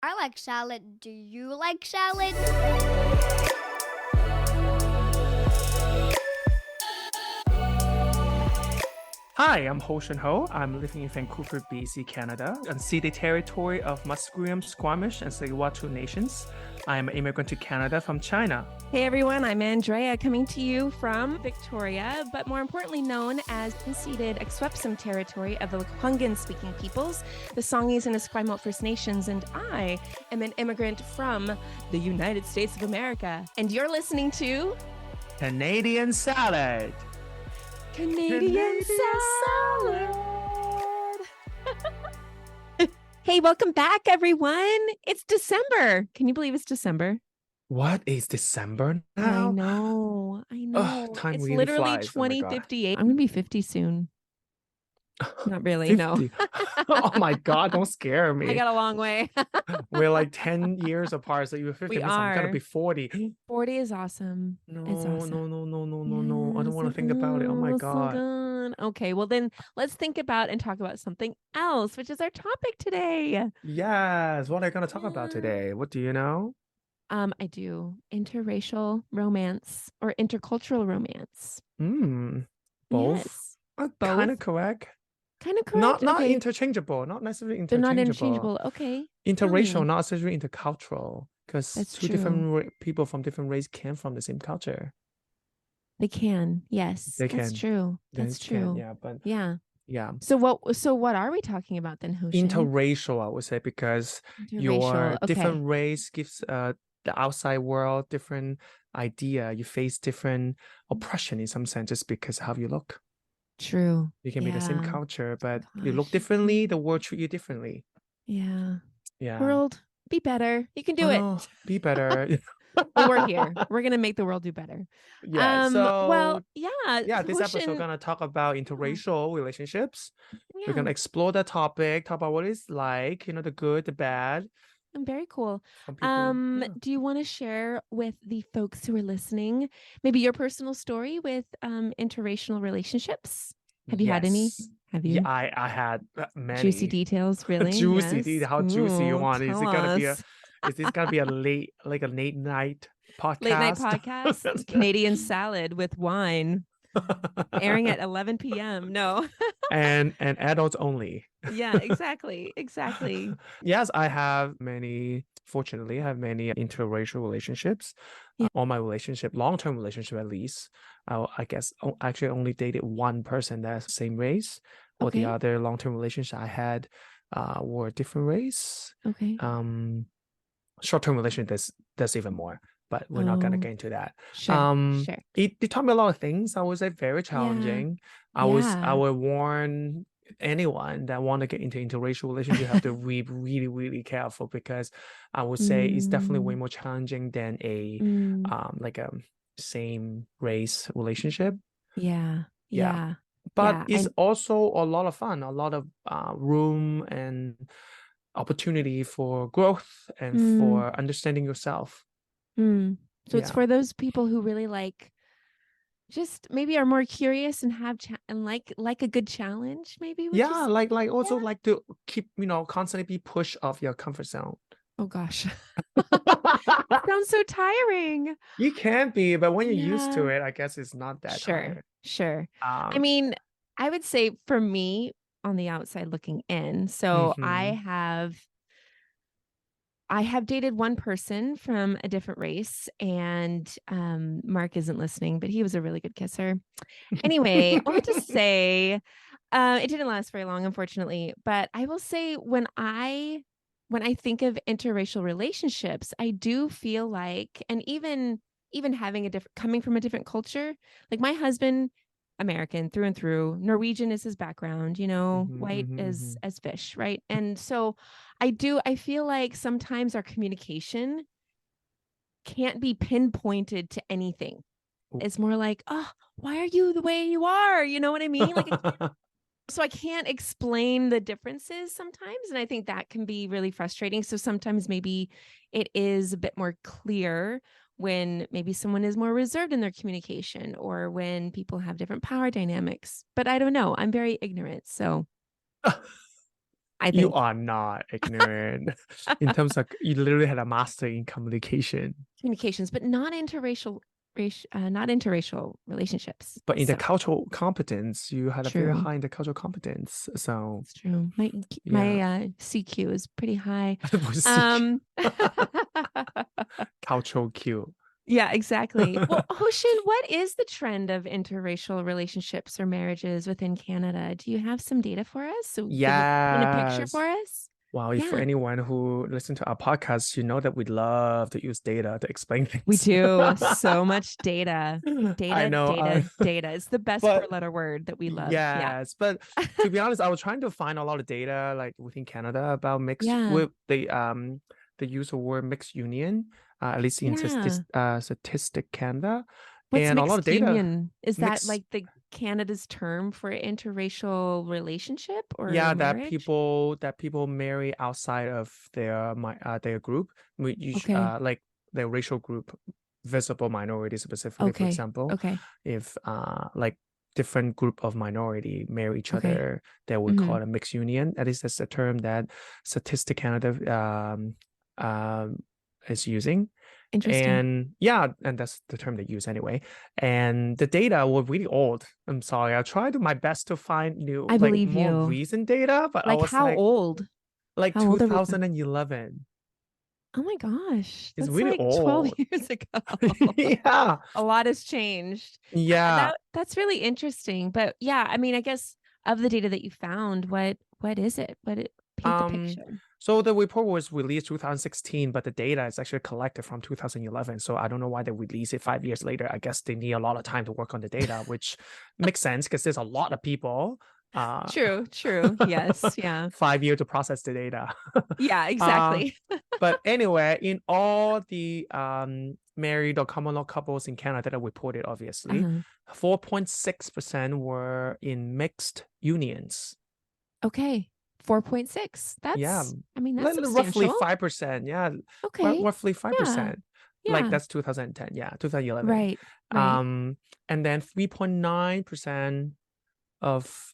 I like salad. Do you like salad? Hi, I'm Hostion Ho. I'm living in Vancouver, BC, Canada, unceded territory of Musqueam, Squamish, and Tsleil-Waututh nations. I am an immigrant to Canada from China. Hey everyone, I'm Andrea, coming to you from Victoria, but more importantly known as unceded Akwesasne territory of the Lekwungen-speaking peoples, the Songhees and Esquimalt First Nations, and I am an immigrant from the United States of America. And you're listening to Canadian Salad. Canadian Salad. Hey, welcome back, everyone. It's December. Can you believe it's December? What is December now? I know. Ugh, time It's really literally flies. Oh my God. 2058. I'm going to be 50 soon. Not really, 50. no. Oh my God, don't scare me. I got a long way. We're like 10 years apart, so you're 50. We I'm going to are. be 40. 40 is awesome. No, It's awesome. no. I don't want to think about it. Oh my God. So okay, well then let's think about and talk about something else, which is our topic today. Yes, what are you going to talk about today? What do you know? I do interracial romance or intercultural romance. Both. Yes. Kind of correct. Kind of correct. Not Okay. interchangeable, not necessarily They're interchangeable. not interchangeable. Okay. Interracial, not necessarily intercultural, because That's two true. different people from different race came from the same culture. They can. Yes. They That's can. true. They That's can, true. yeah, but Yeah. yeah. So what are we talking about then, Hoshin? Interracial, I would say, because your different race gives the outside world different idea. You face different oppression in some sense just because of how you look. True. You can be the same culture, but you look Gosh. differently, the world treat you differently. Yeah. Yeah. World, be better. You can do it. Be better. Well, we're here. We're gonna make the world do better. Yeah. Well, yeah. This episode we're gonna talk about interracial relationships. Yeah. We're gonna explore that topic, talk about what it's like, the good, the bad. Very cool. People, do you want to share with the folks who are listening maybe your personal story with interracial relationships? Have you had any? Have you? Yeah, I had many Juicy details, really? Juicy Yes. details. How juicy you want? Is it gonna be us. Is this gonna be a late night podcast? Late night podcast. Canadian salad with wine. Airing at 11 p.m. No. and adults only. Yeah, exactly. Yes, I have many. Fortunately, I have many interracial relationships. Yeah. All my long-term relationship at least, I guess actually only dated one person that's same race. Or the other long-term relationship I had were different race. Okay. Short-term relationship that's even more. But we're not gonna get into that. Sure. It taught me a lot of things. I would say very challenging. I would warn anyone that want to get into interracial relationship have to be really, really careful, because I would say it's definitely way more challenging than a like a same race relationship. Yeah. But it's also a lot of fun, a lot of room and opportunity for growth and for understanding yourself. So it's for those people who really just maybe are more curious and have like a good challenge, maybe. Like to keep constantly be pushed off your comfort zone. Oh gosh. Sounds so tiring. You can be, but when you're used to it, I guess it's not that tiring. Sure. I mean, I would say for me on the outside looking in, so I have dated one person from a different race, and Mark isn't listening, but he was a really good kisser. Anyway, I want to say it didn't last very long, unfortunately. But I will say when I think of interracial relationships, I do feel like, and even having coming from a different culture, like my husband, American through and through, Norwegian is his background, white as fish, right? And so I feel like sometimes our communication can't be pinpointed to anything. It's more like, oh, why are you the way you are? You know what I mean? So I can't explain the differences sometimes. And I think that can be really frustrating. So sometimes maybe it is a bit more clear when maybe someone is more reserved in their communication, or when people have different power dynamics. But I don't know. I'm very ignorant. So I You think. are not ignorant. In terms of, you literally had a master in communication. Communications, but not interracial relationships. But in the So cultural competence, you had a very true. high in the cultural competence. So It's true. My yeah. CQ is pretty high. Was CQ. Um Cultural Q. Yeah, exactly. Well, Hoshin, what is the trend of interracial relationships or marriages within Canada? Do you have some data for us? So paint a picture for Yes. us? Wow, if for Yeah, anyone who listen to our podcast, you know that we love to use data to explain we things. do. So much data. I Data, know. data, data. It's the best But four-letter word that we love. Yeah. yes, but to be honest, I was trying to find a lot of data like within Canada about mixed Yeah. with the use of word mixed union, at least in Yeah. Statistic Canada, What's and a lot of mixed data union? Is that mixed. like the Canada's term for interracial relationship or Yeah, marriage? that people marry outside of their group, which Okay. like their racial group, visible minority specifically. For Okay. example, Okay. if like different group of minority marry each Okay. other, they would call it a mixed union. At least that's the term that Statistic Canada is using. Interesting. And yeah, and that's the term they use anyway. And the data were really old. I'm sorry. I tried my best to find I like believe more you. recent data, but I Like was how old? like How old are we talking? 2011. Oh my gosh. It's That's really like 12 old. years ago. Yeah. A lot has changed. Yeah. That's really interesting. But yeah, I mean, I guess of the data that you found, what is it? Paint the Um, picture. so the report was released 2016, but the data is actually collected from 2011. So I don't know why they released it 5 years later. I guess they need a lot of time to work on the data, which makes sense because there's a lot of people. True, true. Yes, yeah. 5 years to process the data. Yeah, uh, exactly. but anyway, in all the married or common law couples in Canada that reported, obviously, Uh-huh. 4.6% were in mixed unions. Okay. 4.6. Yeah, I mean, that's roughly substantial. 5%. Yeah, Okay. roughly Yeah. 5%. Like Yeah. that's 2010. Yeah, 2011. Right. Right. And then 3.9% of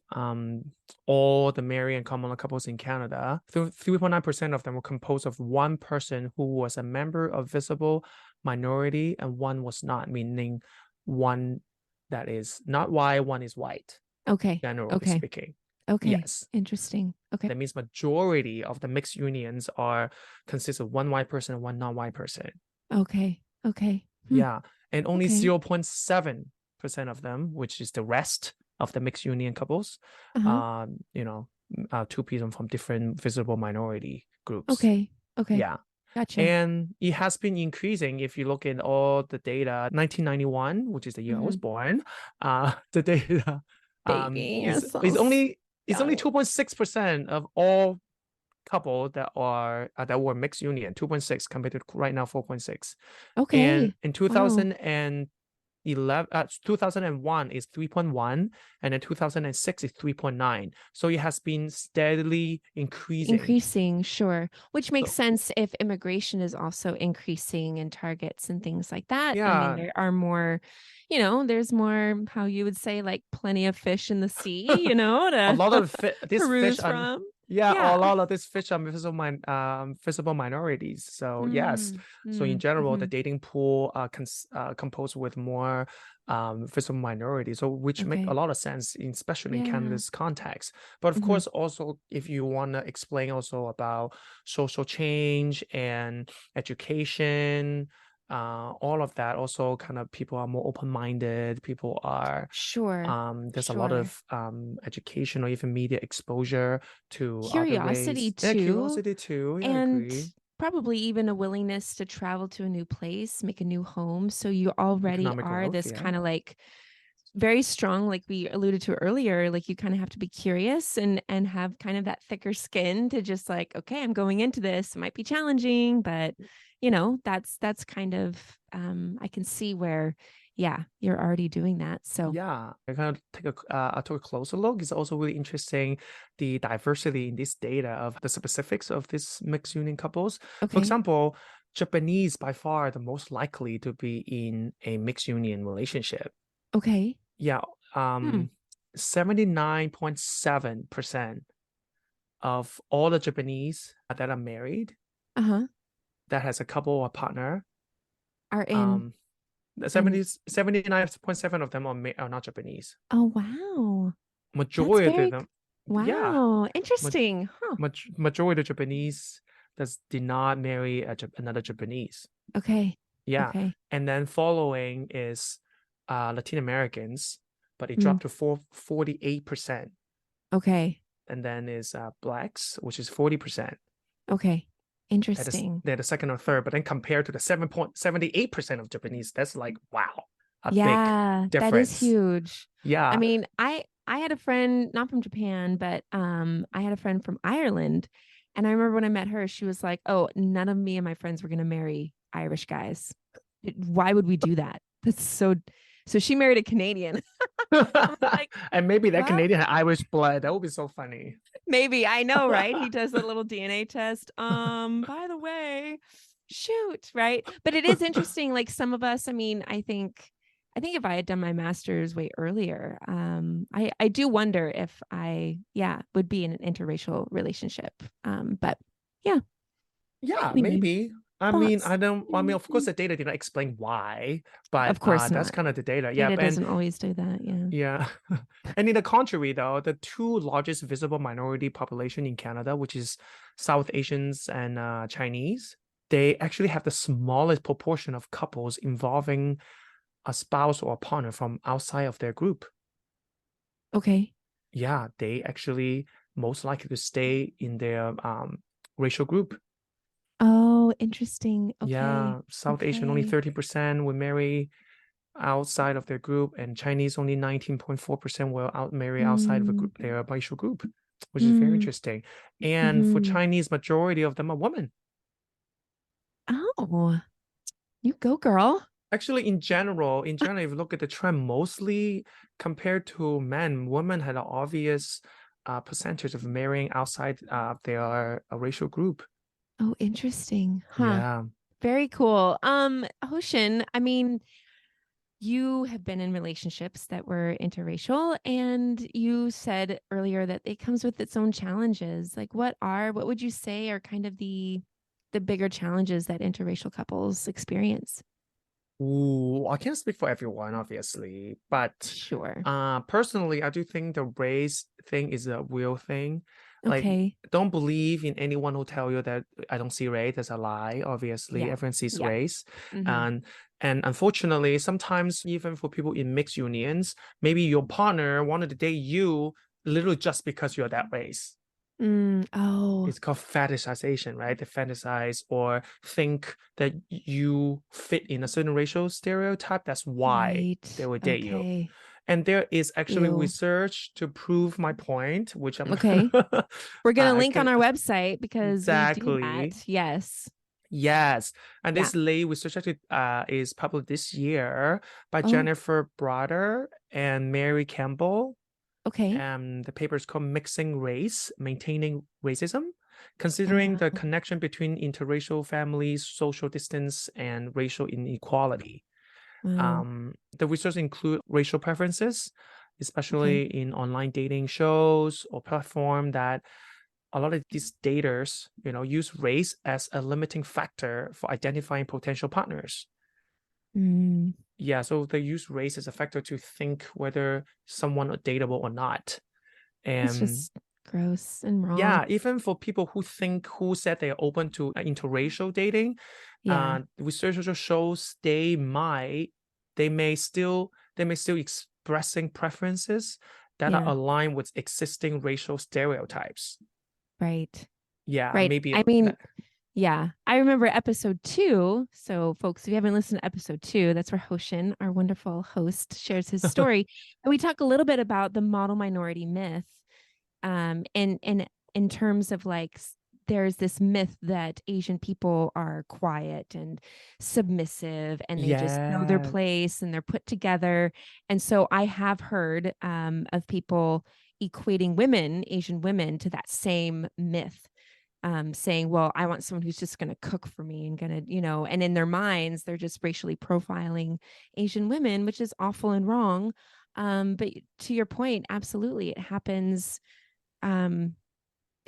all the married and common law couples in Canada, 3.9% of them were composed of one person who was a member of visible minority and one was not, meaning one that is not white, one is white, Okay. generally Okay. speaking. Okay. Yes. Interesting. Okay. That means majority of the mixed unions consist of one white person and one non-white person. Okay. Okay. Yeah. And only Okay. 0.7% of them, which is the rest of the mixed union couples, Uh-huh. two people from different visible minority groups. Okay. Okay. Yeah. Gotcha. And it has been increasing. If you look at all the data, 1991, which is the year I was born, the data Baby, you're so is only young. 2.6% of all couple that were mixed union, 2.6 compared to right now 4.6. And Okay. in Wow. 2001 is 3.1, and then 2006 is 3.9. So it has been steadily increasing. Sure. Which makes So sense if immigration is also increasing in targets and things like that. I mean, yeah, there are more, there's more, how you would say, like plenty of fish in the sea, a to lot of this fish peruse are from. yeah, a Yeah. lot of these fish are visible minorities. So yes, so in general, the dating pool composed with more visible minorities, so which make a Okay. lot of sense, especially in Yeah. Canada's context. But of course, also if you want to explain also about social change and education, all of that, also kind of people are more open-minded. People are Sure. there's a lot of education or even media exposure to other Curiosity race. Yeah, too. curiosity too. Yeah, I And agree. probably even a willingness to travel to a new place, make a new home. So you already Economic are growth, this yeah. kind of like very strong, like we alluded to earlier, like you kind of have to be curious and have kind of that thicker skin to just like, okay, I'm going into this. It might be challenging, but that's kind of I can see where, yeah, you're already doing that. So Yeah, I kind of I took a closer look. It's also really interesting the diversity in this data of the specifics of these mixed union couples. For okay. example, Japanese by far the most likely to be in a mixed union relationship. Okay. Yeah, 79.7% of all the Japanese that are married, Uh-huh. that has a couple or partner, Are in 79.7 of them are not Japanese. Oh, wow. That's Majority of very them, yeah, wow. ma- Interesting. Huh. majority of Japanese did not marry another Japanese. Okay. Yeah. Okay. And then following is Latin Americans, but it Mm. dropped to 48%. Okay. And then is blacks, which is 40%. Okay. Interesting. They're the second or third, but then compared to the 7.78% of Japanese, that's like, wow, a big Yeah, that is difference. huge. I Yeah. mean, I had a friend not from Japan, but I had a friend from Ireland, and I remember when I met her, she was like, "Oh, none of me and my friends were going to marry Irish guys. Why would we do that? That's so." So she married a Canadian. I'm like, And maybe that "Well, Canadian had Irish blood. That would be so funny. maybe I know, right?" He does a little DNA test. By the way, shoot, right? But it is interesting. Like some of us, I mean, I think if I had done my master's way earlier, I do wonder if I, would be in an interracial relationship. But yeah, Yeah, anyway, maybe. I mean, thoughts. of course, the data did not explain why, but Of course that's not. kind of the data. Yeah, Data and doesn't always do that. Yeah. yeah. And in the contrary, though, the two largest visible minority population in Canada, which is South Asians and Chinese, they actually have the smallest proportion of couples involving a spouse or a partner from outside of their group. Okay. Yeah, they actually most likely to stay in their racial group. Oh, interesting. Okay. Yeah, South Asian only Okay. 30% will marry outside of their group, and Chinese only 19.4% will marry outside of Mm, their racial group, which is very mm, interesting. And for hmm Chinese, majority of them are women. Oh, you go, girl. Actually, if you look at the trend, mostly compared to men, women had an obvious percentage of marrying outside their racial group. Oh, interesting. Huh. Yeah. Very cool. Hoshin, I mean, you have been in relationships that were interracial, and you said earlier that it comes with its own challenges. Like what would you say are kind of the bigger challenges that interracial couples experience? Ooh, I can't speak for everyone, obviously, but Sure. personally, I do think the race thing is a real thing. Like, Okay. don't believe in anyone who tell you that I don't see race. That's a lie. Obviously, Yeah. everyone sees Yeah. race, Mm-hmm. and unfortunately, sometimes even for people in mixed unions, maybe your partner wanted to date you literally just because you're that race. Oh, It's called fetishization, right? They fantasize or think that you fit in a certain racial stereotype. That's why they right. would date you. Okay. And there is actually Ew. research to prove my point, which I'm Okay. We're going to I link on can our website because we do exactly. that. Yes. Yes. And Yeah. this late research actually is published this year by Oh, Jennifer Broder and Mary Campbell. okay. The paper is called Mixing Race, Maintaining Racism, Oh, considering the wow. connection between interracial families, social distance, and racial inequality. Wow. The research include racial preferences, especially Okay. in online dating shows or platform that a lot of these daters, use race as a limiting factor for identifying potential partners. Mm, Yeah, so they use race as a factor to think whether someone are dateable or not. that's And just gross and wrong. yeah, even for people who said they are open to interracial dating, Yeah. research also shows they may still expressing preferences that are Yeah. aligned with existing racial stereotypes. Right. Yeah, Right. maybe I mean, that, yeah. I remember episode 2. So, folks, if you haven't listened to episode 2, that's where Hoshin, our wonderful host, shares his story. And we talk a little bit about the model minority myth. And in terms of like there's this myth that Asian people are quiet and submissive and they just know their yeah, place and they're put together. And so I have heard of people equating Asian women, to that same myth. Saying, well, I want someone who's just going to cook for me and going to, and in their minds, they're just racially profiling Asian women, which is awful and wrong. But to your point, absolutely, it happens. Um,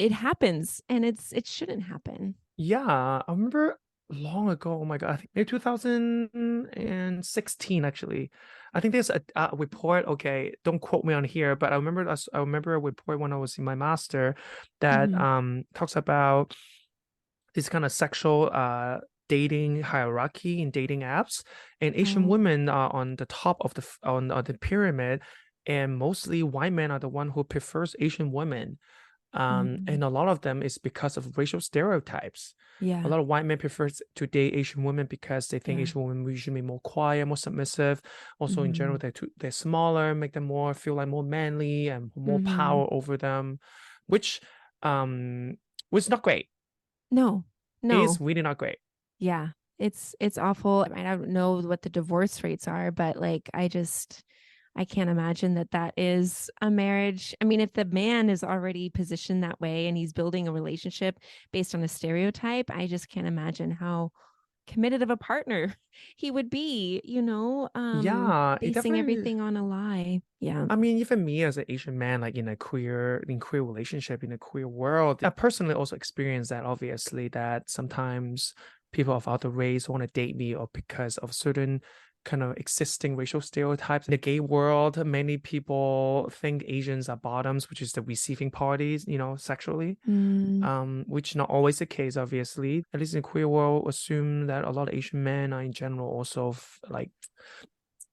it happens, and it shouldn't happen. Yeah, I remember long ago, oh my God, I think maybe 2016 actually. I think there's a report, okay, don't quote me on here, but I remember a report when I was in my master that talks about this kind of sexual dating hierarchy in dating apps, and Asian Oh. women are on the top of on the pyramid, and mostly white men are the one who prefers Asian women. And a lot of them is because of racial stereotypes. A Yeah. lot of white men prefer to date Asian women because they think Yeah. Asian women usually be more quiet, more submissive. Also, in general, they're smaller, make them more feel like more manly and more power over them, which was not great. No. It is No. really not great. Yeah. It's awful. I don't know what the divorce rates are, but like I can't imagine that is a marriage. I mean, if the man is already positioned that way and he's building a relationship based on a stereotype, I just can't imagine how committed of a partner he would be, Yeah, it basing definitely. everything on a lie. Yeah. I mean, even me as an Asian man, like in queer relationship, in a queer world, I personally also experienced that, obviously, that sometimes people of other race want to date me or because of certain kind of existing racial stereotypes. In the gay world, many people think Asians are bottoms, which is the receiving parties, sexually. Which not always the case, obviously. At least in the queer world, assume that a lot of Asian men are in general also like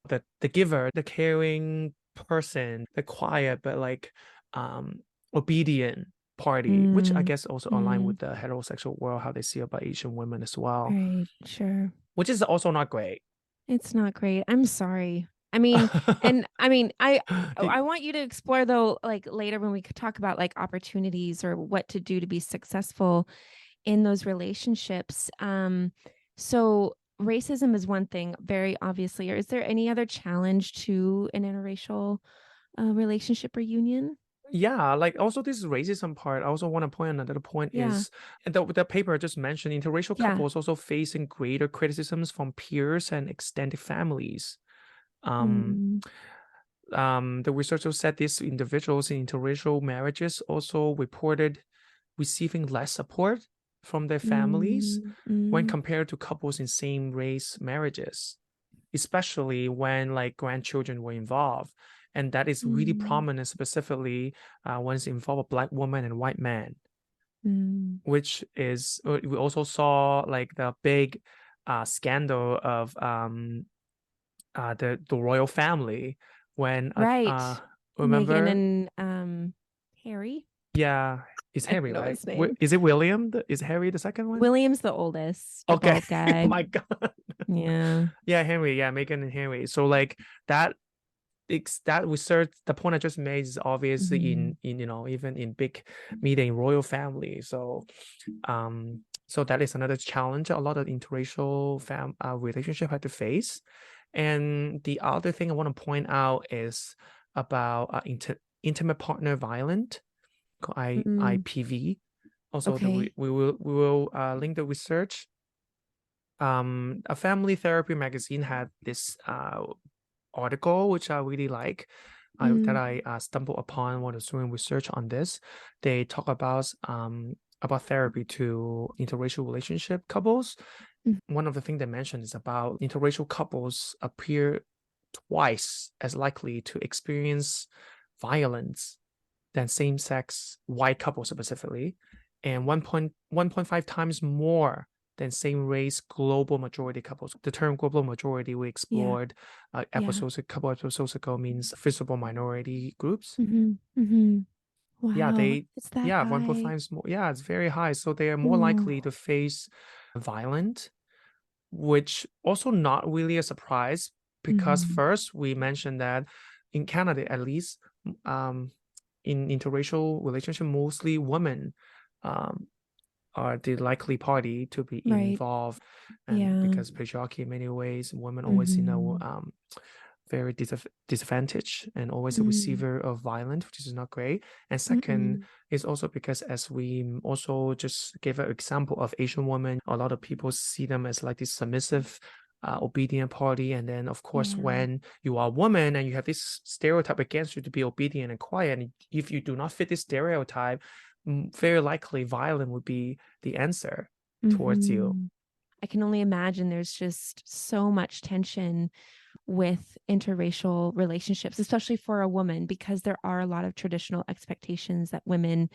the giver, the caring person, the quiet but like obedient party, which I guess also align with the heterosexual world, how they see about Asian women as well. Right. Sure. Which is also not great. It's not great. I'm sorry. I mean, I want you to explore though, like later when we could talk about like opportunities or what to do to be successful in those relationships. So racism is one thing, very obviously. Or is there any other challenge to an interracial relationship or union? Yeah, like also this racism part, I also want to point another point Yeah. is, and the paper I just mentioned, interracial Yeah. couples also facing greater criticisms from peers and extended families. The research also said these individuals in interracial marriages also reported receiving less support from their families when compared to couples in same race marriages, especially when like grandchildren were involved. And that is really prominent, specifically when it's involved a Black woman and white man, which is, we also saw like the big scandal of the royal family when Right. remember? Meghan and Harry. Yeah, it's I don't Harry, know right? his name. Is it William? Is Harry the second one? William's the oldest, the Okay. bald guy. My God. Yeah. Yeah, Henry. Yeah, Meghan and Henry. So like that, that research. The point I just made is obviously in even in big media in royal family. So so that is another challenge a lot of interracial relationship had to face. And the other thing I want to point out is about intimate partner violence, IPV. Also, Okay. we will link the research. A family therapy magazine had this article which I really like, that I stumbled upon when I was doing research on this. They talk about therapy to interracial relationship couples. One of the things they mentioned is about interracial couples appear twice as likely to experience violence than same-sex white couples specifically, and 1.5 times more than same-race global majority couples. The term global majority we explored a couple episodes ago means visible minority groups. Wow, it's that high. 1.5 times more. Yeah, it's very high. So they are more likely to face violence, which also not really a surprise because first we mentioned that in Canada, at least, in interracial relationship, mostly women are the likely party to be involved, and because patriarchy in many ways, women always very disadvantaged and always a receiver of violence, which is not great. And second is also because, as we also just gave an example of Asian women, a lot of people see them as like this submissive, obedient party. And then of course, when you are a woman and you have this stereotype against you to be obedient and quiet, and if you do not fit this stereotype, very likely violent would be the answer towards you. I can only imagine there's just so much tension with interracial relationships, especially for a woman, because there are a lot of traditional expectations that women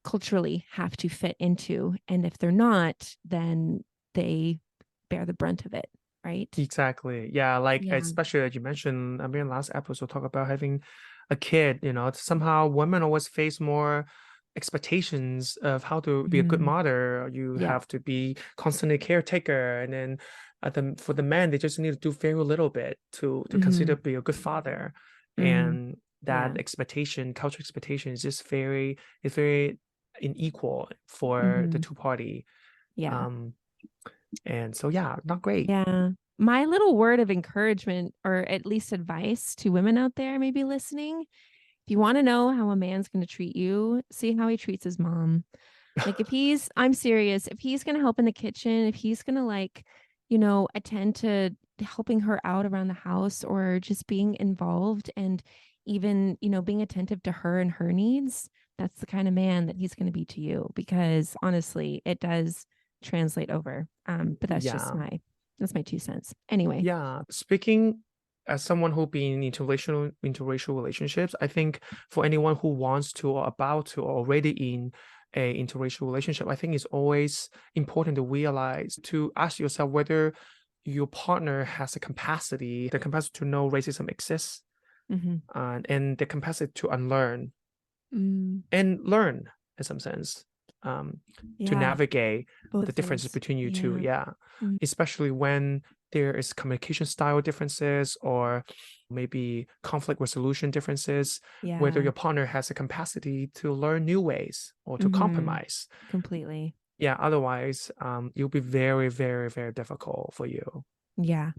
culturally have to fit into. And if they're not, then they bear the brunt of it, right? Exactly. Yeah, like Yeah. especially as you mentioned, I mean, last episode talk about having a kid, somehow women always face more expectations of how to be a good mother. You Yeah. have to be constantly caretaker, and then for the men, they just need to do very little bit to consider be a good father. And that expectation, cultural expectation, is just very unequal for the two party. Yeah. And so yeah, not great. Yeah. My little word of encouragement, or at least advice to women out there maybe listening, if you want to know how a man's going to treat you, see how he treats his mom. Like I'm serious, if he's going to help in the kitchen, if he's going to attend to helping her out around the house, or just being involved and even, being attentive to her and her needs, that's the kind of man that he's going to be to you, because honestly, it does translate over. But that's just that's my 2 cents. Anyway. Yeah. Speaking as someone who been in interracial relationships, I think for anyone who wants to or about to or already in a interracial relationship, I think it's always important to realize, to ask yourself whether your partner has the capacity to know racism exists, and the capacity to unlearn and learn in some sense, to navigate Both the differences things. between you two. Especially when there is communication style differences, or maybe conflict resolution differences, whether your partner has the capacity to learn new ways or to compromise Completely. Otherwise it'll be very, very, very difficult for you. Yeah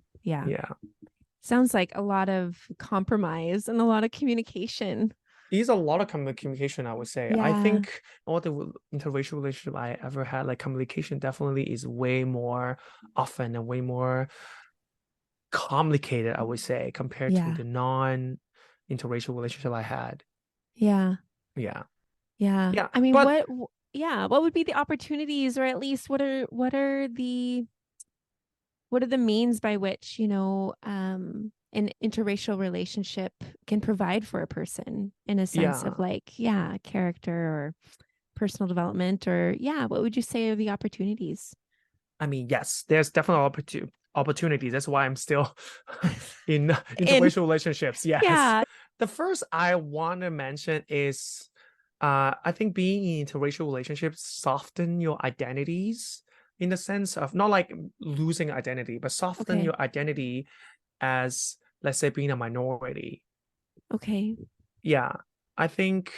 Sounds like a lot of compromise and a lot of communication. There's a lot of communication, I would say. I think all the interracial relationship I ever had, like, communication definitely is way more often and way more complicated, I would say, compared to the non-interracial relationship I had. Yeah. I mean, but what would be the opportunities, or at least what are the means by which, an interracial relationship can provide for a person, in a sense of character or personal development, or what would you say are the opportunities? I mean, yes, there's definitely opportunities. That's why I'm still in interracial relationships. Yes. The first I want to mention is I think being in interracial relationships soften your identities, in the sense of not like losing identity, but soften your identity as, let's say, being a minority. I think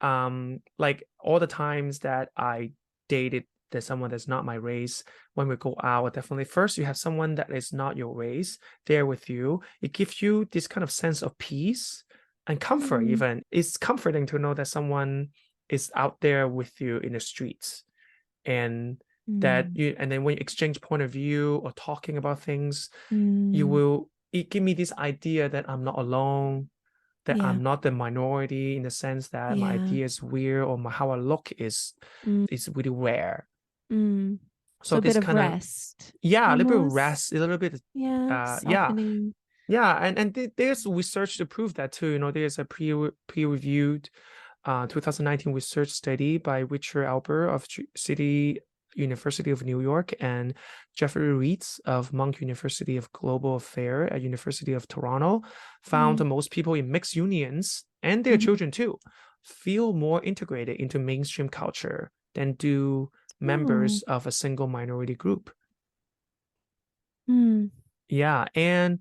like all the times that I dated someone that's not my race, when we go out, definitely first you have someone that is not your race there with you. It gives you this kind of sense of peace and comfort. Even it's comforting to know that someone is out there with you in the streets, and that you, and then when you exchange point of view or talking about things, it give me this idea that I'm not alone, that I'm not the minority, in the sense that my idea is weird, or how I look is really rare. So a this bit of kind rest. a little bit of rest, a little bit Softening. and there's research to prove that too. There's a peer-reviewed 2019 research study by Richard Alber of City University of New York and Jeffrey Reitz of Munk University of Global Affairs at University of Toronto found that most people in mixed unions, and their children too, feel more integrated into mainstream culture than do members of a single minority group. And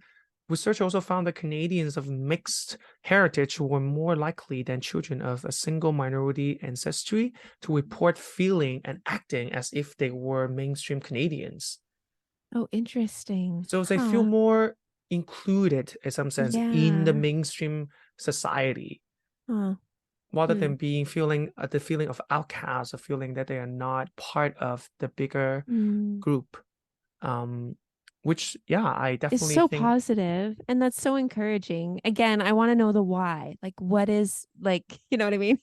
research also found that Canadians of mixed heritage were more likely than children of a single minority ancestry to report feeling and acting as if they were mainstream Canadians. Oh, interesting. So they feel more included, in some sense, in the mainstream society, rather than feeling the feeling of outcast, or feeling that they are not part of the bigger group. which, yeah, I It's definitely so think positive, and that's so encouraging. Again, I want to know the why. Like, what is like, you know what I mean?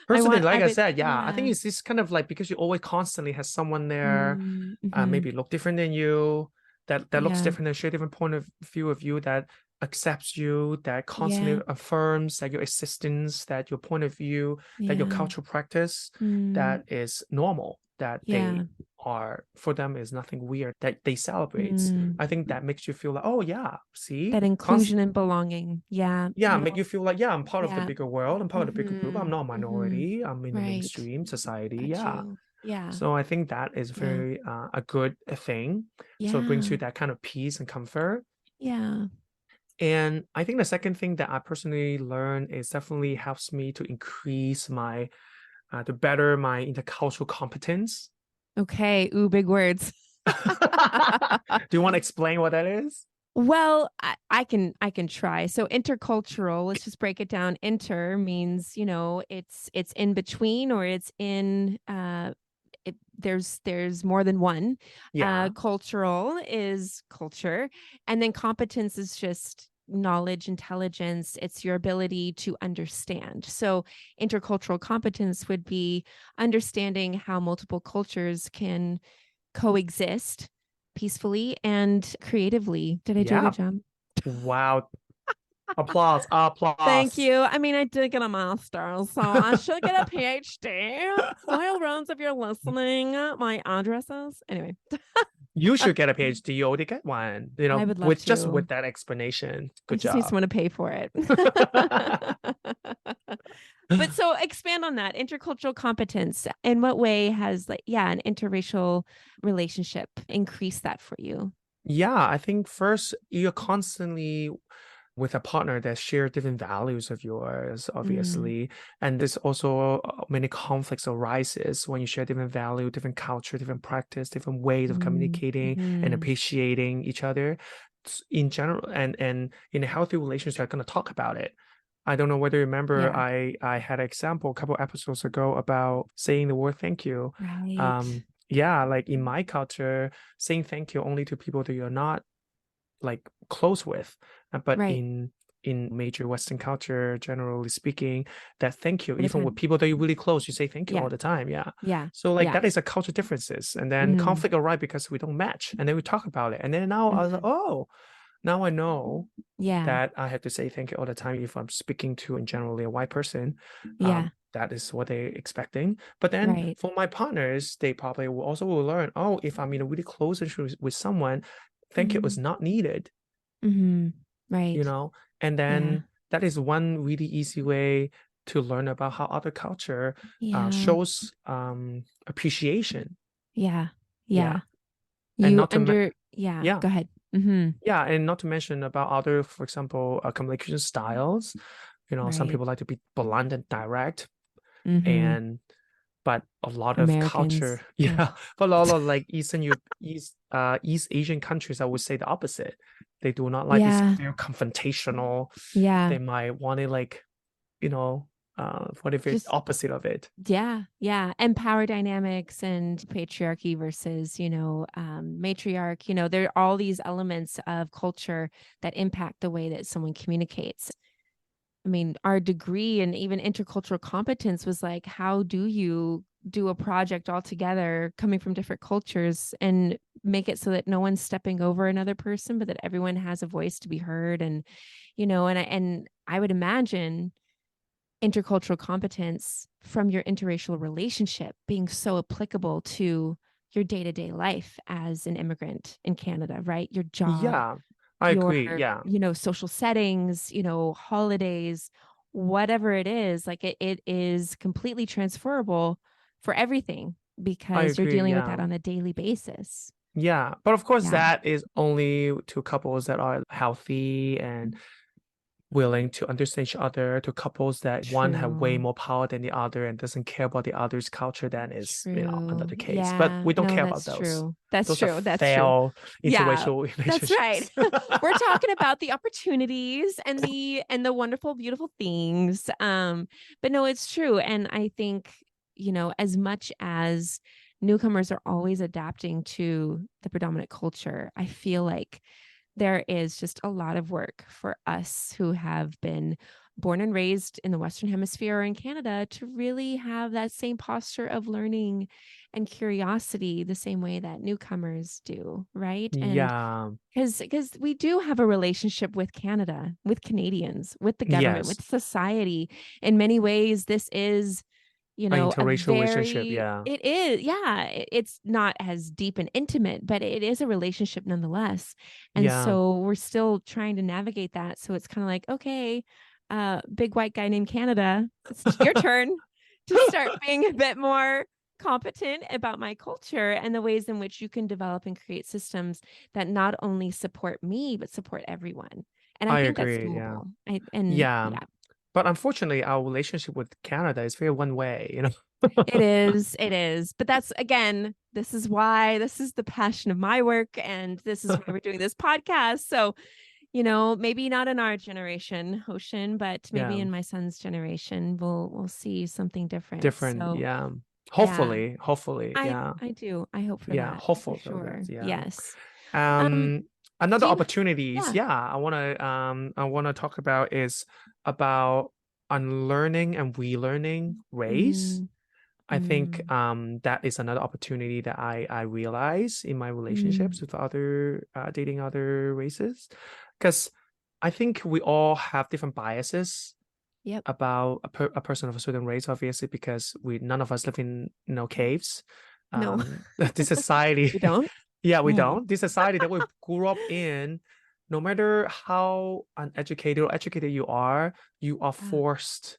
personally, like I I would, said, yeah, I think yeah. it's this kind of like because you always constantly have someone there, Mm-hmm. maybe look different than you, that looks Yeah. different and share different point of view of you, that accepts you, that Yeah. constantly affirms that your existence, that your point of view, that your Yeah. cultural practice, Mm, that is normal, that yeah. they are for them is nothing weird, that they celebrate. Mm. I think that makes you feel like, oh yeah, see, That inclusion and belonging. Yeah. yeah, make No. you feel like, yeah, I'm part of the Yeah. bigger world. I'm part of the bigger group. I'm Mm-hmm. not a Mm-hmm. minority. I'm in the Right. mainstream society. Got Yeah. you. Yeah. So I think that is Yeah. very a good thing. So it brings you Yeah. that kind of peace and comfort. Yeah. And I think the second thing that I personally learned is definitely helps me to increase my, to better my intercultural competence. Okay. Ooh, big words. Do you want to explain what that is? Well, I can try. So intercultural, let's just break it down. Inter means, it's in between, or it's in there's more than one. Yeah. Cultural is culture, and then competence is just knowledge, intelligence. It's your ability to understand. So intercultural competence would be understanding how multiple cultures can coexist peacefully and creatively. Did I do a Yeah. good job? Wow. Applause. Thank Applause. you. I mean, I did get a master's, so I should get a PhD. Soil Rhodes, if you're listening, my addresses. Anyway, You should get a PhD. You already get one. I would love With just to. with that explanation. I Good just need job. someone to pay for it. But so expand on that intercultural competence. In what way has an interracial relationship increased that for you? Yeah, I think first you're constantly with a partner that share different values of yours, Mm, obviously. And there's also many conflicts arises when you share different value, different culture, different practice, different ways of communicating and mhm. appreciating each other. In general, and in a healthy relationship, you're going to talk about it. I don't know whether you remember, Yeah, I had an example a couple episodes ago about saying the word thank you. right, Yeah, like in my culture, saying thank you only to people that you're not like close with. But right. in major Western culture, generally speaking, that thank you, All the even with time. people that you're really close, you say thank you Yeah, all the time. Yeah. yeah, So like yeah. that is a culture differences. And then Mm-hmm. conflict arise because we don't match. And then we talk about it. And then now I was like, Mm-hmm. oh, now I know Yeah, that I have to say thank you all the time if I'm speaking to in generally a white person. yeah, That is what they're expecting. But then right. for my partners, they probably will also will learn, oh, if I'm in a really close relationship with someone, thank you Mm-hmm. is not needed, Mm-hmm. you Right. know? And Yeah, then that is one really easy way to learn about how other culture yeah, shows appreciation. yeah, Yeah. yeah. And You not to under, yeah, yeah. go ahead. Mm-hmm. Yeah, and not to mention about other, for example, communication styles. Some Right. people like to be blunt and direct, Mm-hmm. and but a lot of culture, Americans. Ugh. yeah, but a lot of like East Asian countries, I would say the opposite. They do not like this Yeah, very confrontational. yeah. They might want to like, you know, what if it's Just opposite of it? yeah, yeah. And power dynamics and patriarchy versus, matriarch, there are all these elements of culture that impact the way that someone communicates. I mean, our degree and even intercultural competence was like, how do you do a project all together coming from different cultures and make it so that no one's stepping over another person, but that everyone has a voice to be heard? And, I would imagine intercultural competence from your interracial relationship being so applicable to your day-to-day life as an immigrant in Canada, right? Your job, Yeah, I your, agree. Yeah, social settings, holidays, whatever it is, like it is completely transferable for everything I because you're agree. dealing with that Yeah. on a daily basis. Yeah, but of course, Yeah, that is only to couples that are healthy and willing to understand each other, to couples that one have way true. more power than the other and doesn't care about the other's culture, then is, True. another case. But Yeah. we don't No, care about that's those. true. That's Those are true. That's true. failed Yeah. interracial That's right. relationships. We're talking about the opportunities and the wonderful, beautiful things. But no, it's true. And I think, as much as newcomers are always adapting to the predominant culture. I feel like there is just a lot of work for us who have been born and raised in the Western Hemisphere or in Canada to really have that same posture of learning and curiosity the same way that newcomers do, right? And Yeah. because we do have a relationship with Canada, with Canadians, with the government, Yes. with society. In many ways, this is, An a interracial relationship. very, Yeah. it is, yeah, it's not as deep and intimate, but it is a relationship nonetheless. And Yeah. so we're still trying to navigate that. So it's kind of like, okay, big white guy named Canada, it's your turn to start being a bit more competent about my culture and the ways in which you can develop and create systems that not only support me, but support everyone. And I I think that's agree. Yeah. doable. Yeah. Yeah, But unfortunately, our relationship with Canada is very one way, you know? it is. But that's, again, this is the passion of my work. And this is why we're doing this podcast. So, maybe not in our generation, Hoshin, but maybe Yeah. in my son's generation, we'll see something different. Different. So Yeah. yeah, Hopefully. Yeah. I do. I hope for Yeah. that, for Hopeful for that. sure. Yeah. Yes. Um, Another Do you opportunities, Yeah. I wanna talk about is about unlearning and relearning race. Mm, I think mm, that is another opportunity that I realize in my relationships mm. with other dating other races, because I think we all have different biases Yep. about a person of a certain race, obviously, because none of us live in caves. No, The society, we don't. yeah, we Mm. don't. The society that we grew up in, no matter how uneducated or educated you are Ah, forced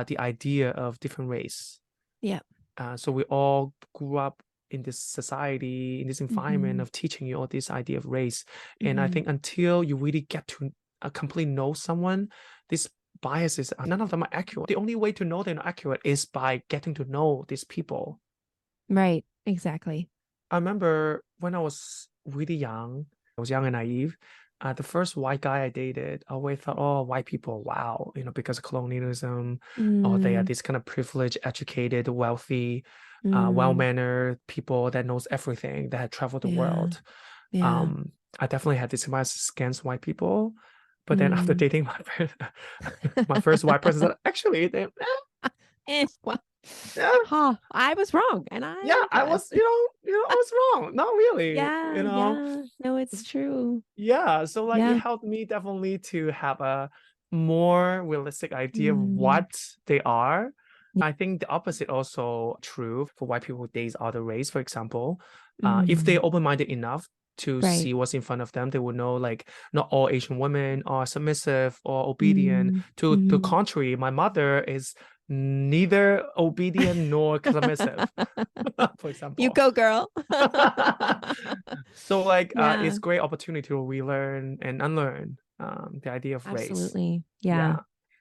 the idea of different race. yeah. So we all grew up in this society, in this environment Mm-hmm. of teaching you all this idea of race. And I Mm-hmm. think until you really get to completely know someone, these biases, none of them are accurate. The only way to know they're not accurate is by getting to know these people. Right. Exactly. I remember when I was really young, I was young and naive. The first white guy I dated, I always thought, oh, white people, wow, because of colonialism, or they are Mm, this kind of privileged, educated, wealthy, mm, well-mannered people that knows everything, that had traveled the yeah. world. Yeah. I definitely had this bias against white people. But then after Mm. dating my first white person, said, actually, they, Well, yeah, I was wrong, and I yeah, I guess. was, I was wrong. Not really, Yeah. Yeah. No, it's true. Yeah, so like it Yeah. helped me definitely to have a more realistic idea of Mm, what they are. yeah. I think the opposite also true for white people who date other race, for example. If Mm, they're open-minded enough to right. see what's in front of them, they will know like not all Asian women are submissive or obedient. Mm, To mm. contrary, my mother is neither obedient nor submissive, for You example. go, girl. So like Yeah, it's great opportunity to relearn and unlearn the idea of race. absolutely. Yeah.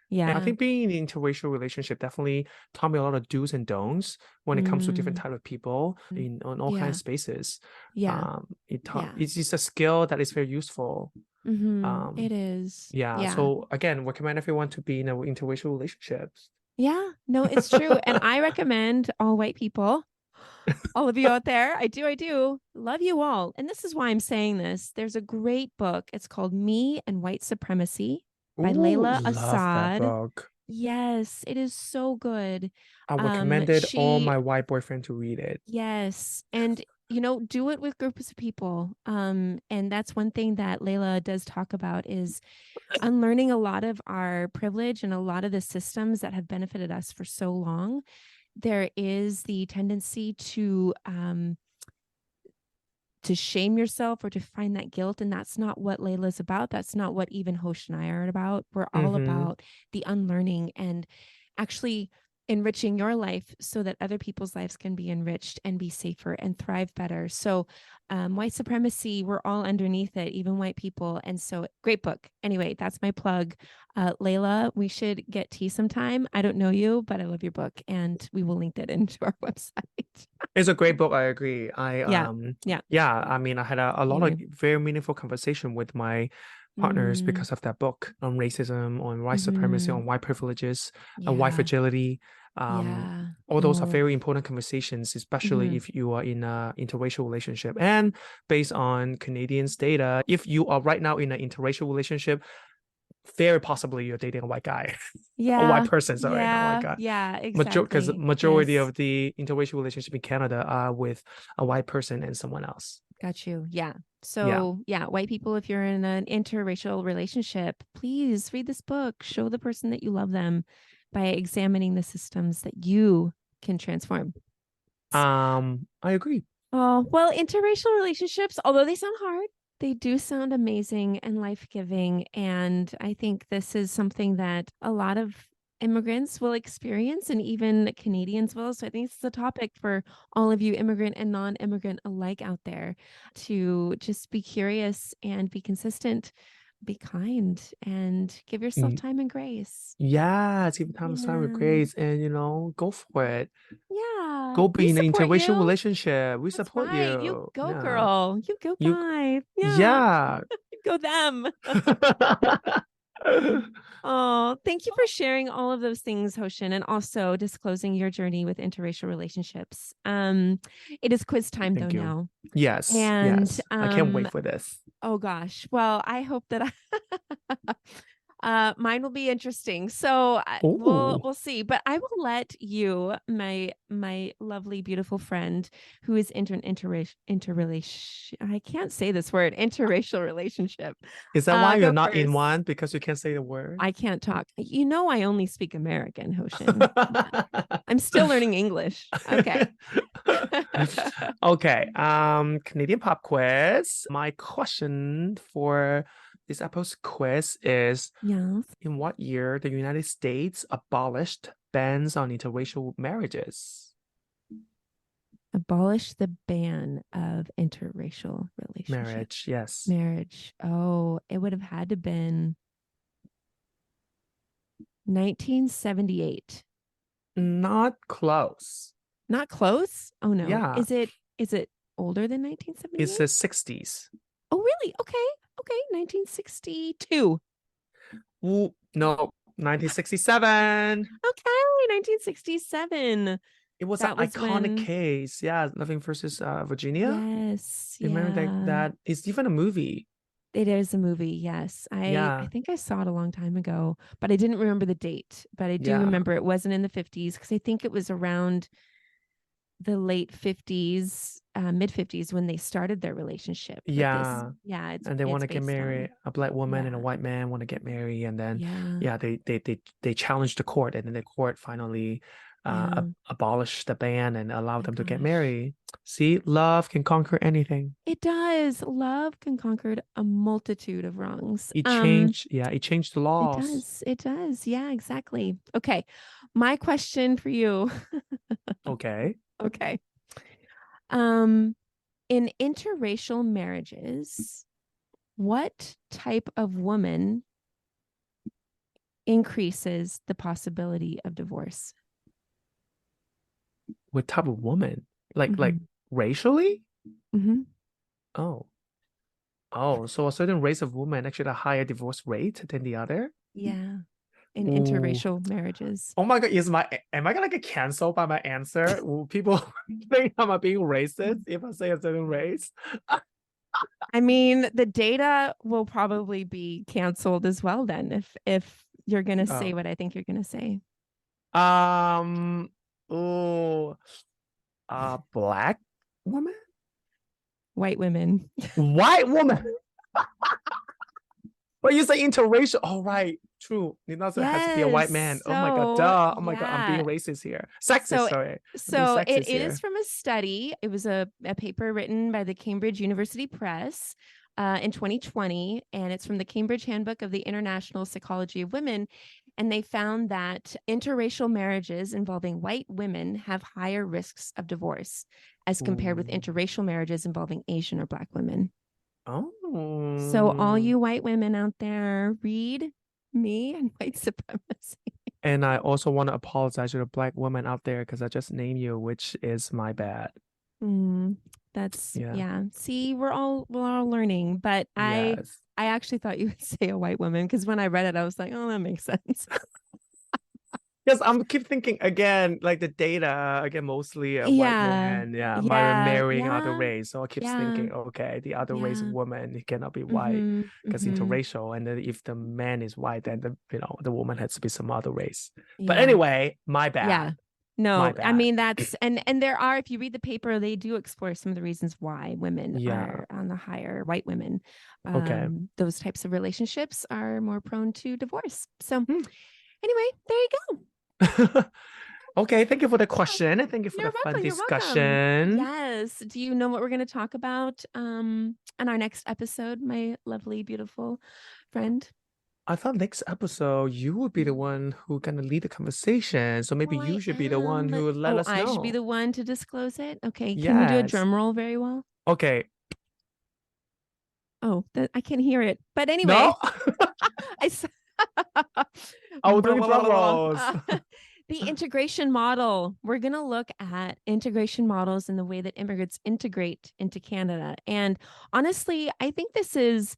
Yeah. And I Yeah. think being in interracial relationship definitely taught me a lot of do's and don'ts when it comes to different Mm, type of people in on all kinds yeah. of spaces. Yeah. Yeah. It's just a skill that is very useful. Mm-hmm. Um It is. yeah. Yeah. So again, recommend everyone to be in an interracial relationship. Yeah. No, it's true. And I recommend all white people, all of you out there. I do. I do. Love you all. And this is why I'm saying this. There's a great book. It's called Me and White Supremacy by Ooh, Layla love that Assad. book. Yes, it is so good. I recommended all She my white boyfriend to read it. Yes. And do it with groups of people. And that's one thing that Layla does talk about is unlearning a lot of our privilege and a lot of the systems that have benefited us for so long. There is the tendency to shame yourself or to find that guilt. And that's not what Layla's about. That's not what even Hosh and I are about. We're all Mm-hmm. about the unlearning and actually enriching your life so that other people's lives can be enriched and be safer and thrive better. So white supremacy, we're all underneath it, even white people. And so great book. Anyway, that's my plug. Layla, we should get tea sometime. I don't know you, but I love your book and we will link that into our website. It's a great book. I agree. Yeah. Yeah. Yeah. I mean, I had a lot of Anyway. very meaningful conversation with my partners Mm, because of that book on racism, on white supremacy, mm-hmm. on white privileges, and white Yeah. fragility. All those are very important conversations, especially if you are in an interracial relationship. And based on Canadians' data, if you are right now in an interracial relationship, very possibly you're dating a white guy. A white person, sorry, not a white guy. Yeah, exactly. Because majority of the interracial relationship in Canada are with a white person and someone else. Got you. Yeah. So white people, if you're in an interracial relationship, please read this book. Show the person that you love them by examining the systems that you can transform. I agree. Oh, well, interracial relationships, although they sound hard, they do sound amazing and life-giving. And I think this is something that a lot of immigrants will experience, and even Canadians will. So I think this is a topic for all of you immigrant and non-immigrant alike out there, to just be curious and be consistent, be kind, and give yourself time and grace. Yeah, give time and grace, and go for it. Yeah. Go be in an interracial relationship. We That's support right. you. You go, girl. You go, guy. Yeah. Go them. Oh, thank you for sharing all of those things, Hostion, and also disclosing your journey with interracial relationships. It is quiz time though now. Yes. And yes. I can't wait for this. Oh gosh. Well, I hope that mine will be interesting. So we'll see. But I will let you, my lovely, beautiful friend, who is interracial. I can't say this word. Interracial relationship. Is that why you're not in one, because you can't say the word? I can't talk. I only speak American, Hostion. I'm still learning English. Okay. Okay. Canadian pop quiz. My question for this episode's quiz is, in what year the United States abolished bans on interracial marriages? Abolish the ban of interracial relationships. Marriage, yes. Marriage. Oh, it would have had to been 1978. Not close. Not close? Oh no. Yeah. Is it older than 1978? It's the 60s. Oh really? Okay. 1962. Ooh, no, 1967. Okay, 1967. It was an iconic case. Yeah, Loving versus Virginia. Yes. Remember that? It's even a movie. It is a movie, yes. I think I saw it a long time ago, but I didn't remember the date. But I do remember it wasn't in the 50s, because I think it was around the late 50s, mid 50s, when they started their relationship. And they want to get married. A black woman and a white man want to get married, and then they challenged the court, and then the court finally abolished the ban and allowed them to get married. See, love can conquer anything. It does. Love can conquer a multitude of wrongs. It changed the laws. It does. Yeah, exactly. Okay. My question for you. Okay. In interracial marriages, what type of woman increases the possibility of divorce? What type of woman? Like racially? Oh, so a certain race of women actually have a higher divorce rate than the other? Yeah. In interracial marriages. Oh my God, am I gonna get canceled by my answer? Will people think I'm being racist if I say a certain race? I mean, the data will probably be canceled as well then, if you're gonna say what I think you're gonna say. Black woman? White women. White woman. But you say interracial. Oh, right. True. It also has to be a white man. Oh my God. Duh. Oh my God. I'm being racist here. Sexist, sorry. So it is from a study. It was a paper written by the Cambridge University Press in 2020. And it's from the Cambridge Handbook of the International Psychology of Women. And they found that interracial marriages involving white women have higher risks of divorce as compared with interracial marriages involving Asian or Black women. Oh. So all you white women out there, read Me and White Supremacy. And I also want to apologize to the Black women out there, because I just named you, which is my bad. That's See, we're all learning, but I actually thought you would say a white woman, because when I read it, I was like, oh, that makes sense. Yes, I'm keep thinking again, like the data again, mostly a white Yeah. man, yeah, Yeah. marrying other Yeah. race. So I keep Yeah. thinking, okay, the other race Yeah. woman it cannot be white Mm-hmm. because Mm-hmm. interracial, and then if the man is white, then the woman has to be some other race. But Yeah. anyway, my Yeah. bad, my No, I bad. mean that's and there are, if you read the paper, they do explore some of the reasons why women Yeah, are on the higher, white women. okay. Those types of relationships are more prone to divorce. So Hmm. anyway, there you go. Okay, thank you for the question and thank you for the You're fun welcome. You're welcome. discussion. Yes. Do you know what we're going to talk about on our next episode, my lovely, beautiful friend? I thought next episode you would be the one who gonna lead the conversation. So maybe Well, I you should be the one am. who let Oh, us I should be know. the one to disclose it. Okay. Can you do a Yes. drum roll very well? Okay. Oh, I can't hear it. But anyway, No? I s- I was Blah, doing blah, blah, drum blah, blah. rolls. The integration model. We're going to look at integration models and the way that immigrants integrate into Canada. And honestly, I think this is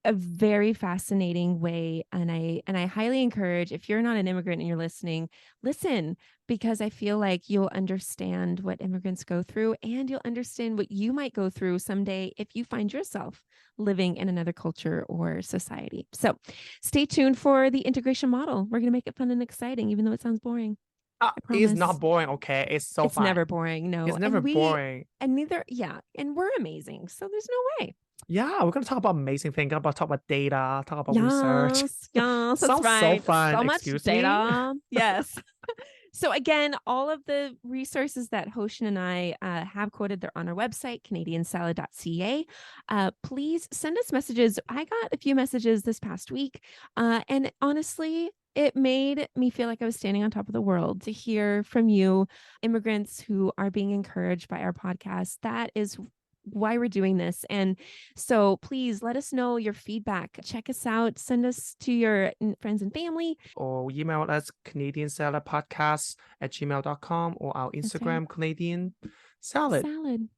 a very fascinating way, and I highly encourage, if you're not an immigrant and you're listening, listen, because I feel like you'll understand what immigrants go through, and you'll understand what you might go through someday if you find yourself living in another culture or society. So stay tuned for the integration model. We're going to make it fun and exciting, even though it sounds boring. I It's promise. not boring, okay? It's so It's fun. never boring. No. It's never boring. And neither, yeah. And we're amazing. So there's no way. Yeah, we're gonna talk about amazing things. Gonna talk about data, talk about research. Yes, that's Sounds so right. fun. So much Excuse me. data. Yes. So again, all of the resources that Hostion and I have quoted, they're on our website, canadiansalad.ca. Please send us messages. I got a few messages this past week, and honestly, it made me feel like I was standing on top of the world to hear from you, immigrants who are being encouraged by our podcast. That is why we're doing this. And so please let us know your feedback. Check us out. Send us to your friends and family. Or email us canadiansaladpodcast@gmail.com or our That's Instagram, right. Canadian Salad. Salad.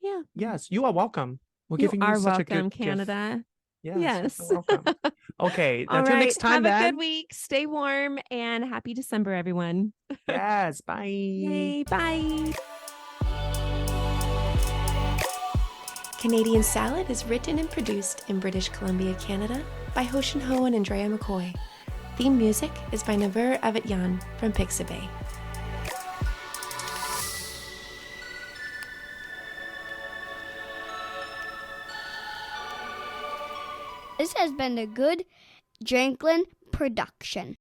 Yeah. Yes, you are welcome. We're You giving you are such a good welcome, gift. Canada. Yes, Yes. you're welcome. Okay, All until right. next time Have a then. good week. Stay warm and happy December, everyone. Yes, bye. Yay. Bye. Canadian Salad is written and produced in British Columbia, Canada by Hostion and Andrea McCoy. Theme music is by Naver Avatyan from Pixabay. This has been a good Janklin production.